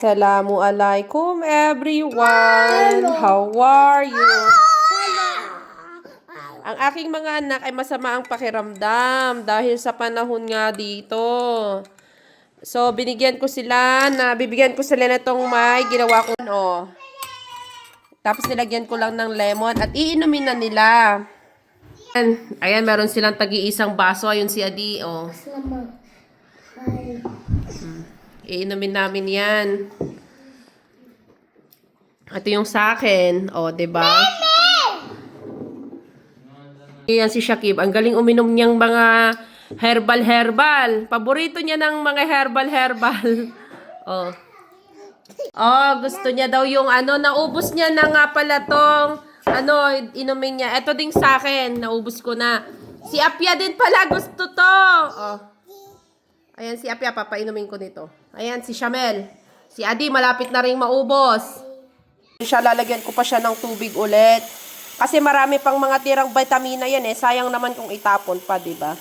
Assalamualaikum everyone! How are you? Ang aking mga anak ay masama ang pakiramdam dahil sa panahon nga dito. So, bibigyan ko sila nitong may ginawa ko, oh. Tapos nilagyan ko lang ng lemon at iinumin na nila. Ayan, meron silang tagi-isang baso. Ayun si Adi, oh. Iinumin namin yan. Ito yung sa akin. O, diba? Yan si Shakib. Ang galing uminom niyang mga herbal. Paborito niya ng mga herbal. O. Oh, gusto niya daw yung naubos niya na nga pala tong, inumin niya. Ito ding sa akin. Naubos ko na. Si Apia din pala gusto to. Oh. Ayan si Apia, papainumin ko nito. Ayan si Shamel. Si Adi, malapit na rin maubos. Lalagyan ko pa siya ng tubig ulit. Kasi marami pang mga tirang vitamina yan eh. Sayang naman kung itapon pa, diba?